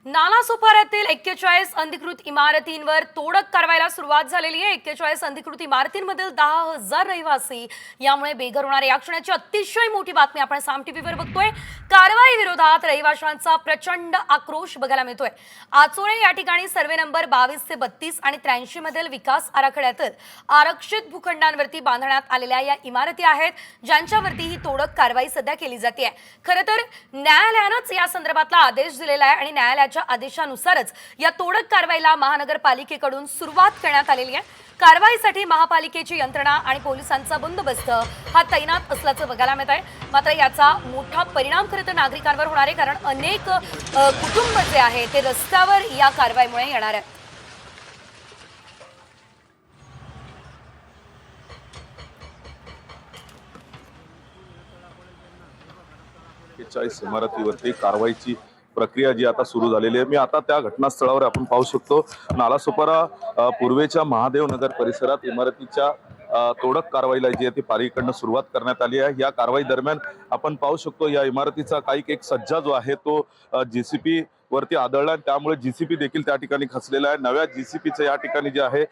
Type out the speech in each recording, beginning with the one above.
नालासोपाऱ्यातील 41 अधिकृत इमारतींवर तोडक कारवाईला सुरुवात झालेली आहे। 41 अधिकृत इमारतींमधील 10,000 रहिवासी यामुळे बेघर होणार या क्षणाची अतिशय मोठी बातमी आपण साम टीव्हीवर बघतोय। कारवाई विरोधात रहिवाशांचा प्रचंड आक्रोश बघायला मिळतोय। आचोरे या ठिकाणी सर्वे नंबर 22 ते 32 आणि 83 मधील विकास आराखड्यातील आरक्षित भूखंडांवरती बांधण्यात आलेल्या या इमारती आहेत, ज्यांच्यावरती ही तोडक कारवाई सध्या केली जाते आहे। खरं तर न्यायालयानेच या संदर्भातला आदेश दिलेला आहे आणि न्यायालयाच्या आदेशानुसारच या तोडक कारवाईला महानगरपालिकेकडून सुरुवात करण्यात आलेली आहे। कारवाईसाठी महापालिकेची यंत्रणा आणि पोलिसांचा बंदोबस्त हा तैनात असल्याचं बघायला मिळत आहे। मात्र याचा मोठा परिणाम खरं तर नागरिकांवर होणार आहे, कारण अनेक कुटुंब जे आहे ते रस्त्यावर या कारवाईमुळे येणार आहेत। 41 इमारतीवरती कारवाईची प्रक्रिया जी आता सुरू झालेली आहे। मी आता त्या घटनास्थळावर आपण पाहू शकतो, नालासोपारा पूर्वेच्या महादेव नगर परिसरात इमारतीच्या तोडक कारवाईला जी आहे ती पालिकेकडून सुरुवात करण्यात आली आहे। या कारवाई दरम्यान आपण पाहू शकतो या इमारतीचा काही एक सज्जा जो आहे तो जेसीपी वरती आदळला, त्यामुळे जीसीपी देखील त्या ठिकाणी खचलेला आहे। नव्या जीसीपीचं या ठिकाणी जे आहे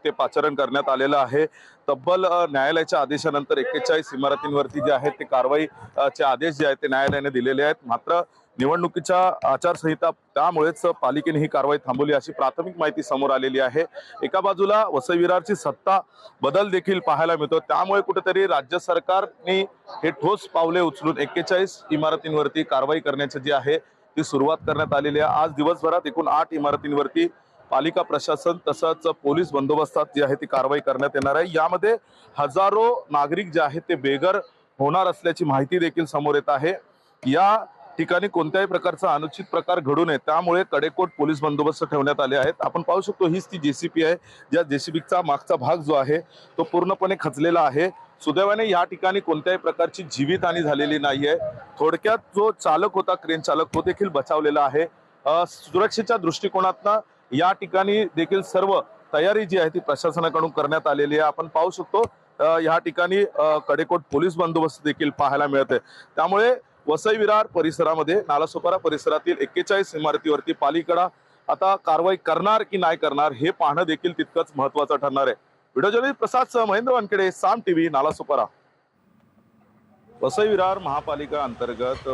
ते पाचारण करण्यात आलेलं आहे। तब्बल न्यायालयाच्या आदेशानंतर 41 इमारतींवरती जे आहे ते कारवाईचे आदेश जे आहेत ते न्यायालयाने दिलेले आहेत। मात्र निवडणुकीच्या आचारसंहिता त्यामुळेच पालिकेने ही कारवाई थांबवली अशी प्राथमिक माहिती समोर आलेली आहे। एका बाजूला वसई विरारची सत्ता बदल देखील पाहायला मिळतो, त्यामुळे कुठेतरी राज्य सरकारने हे ठोस पावले उचलून 41 इमारतींवरती कारवाई करण्याची जी आहे ती सुरुवात करण्यात आलेली आहे। आज दिवसभरात एकूण 8 इमारतींवरती पालिका प्रशासन तसंच पोलीस बंदोबस्तात जी आहे ती कारवाई करण्यात येणार आहे। यामध्ये हजारो नागरिक जे आहेत ते बेघर होणार असल्याची माहिती देखील समोर येत आहे। या ठिकाणी कोणत्याही प्रकारचा अनुचित प्रकार घडू नये त्यामुळे कडेकोट पोलीस बंदोबस्त ठेवण्यात आले आहेत। आपण पाहू शकतो हीच ती जेसीपी आहे, ज्या जेसीबीचा मागचा भाग जो आहे तो पूर्णपणे खचलेला आहे। सुदैवाने या ठिकाणी कोणत्याही प्रकारची जीवितहानी झालेली नाहीये। थोडक्यात जो चालक होता, क्रेन चालक, तो देखील बचावलेला आहे। सुरक्षेच्या दृष्टिकोनातनं या ठिकाणी देखील सर्व तयारी जी आहे ती प्रशासनाकडून करण्यात आलेली आहे। आपण पाहू शकतो या ठिकाणी कडेकोट पोलीस बंदोबस्त देखील पाहायला मिळते। त्यामुळे वसई विरार परिसरामध्ये नालासोपारा परिसरातील 41 इमारतीवरती पालिका आता कारवाई करणार की नाही करणार हे पाहणं देखील तितकंच महत्त्वाचं ठरणार आहे। व्हिडिओ जर्नलिस्ट प्रसाद सह महेंद्र वानखेडे, साम टीव्ही, नालासोपारा। वसई विरार महापालिका अंतर्गत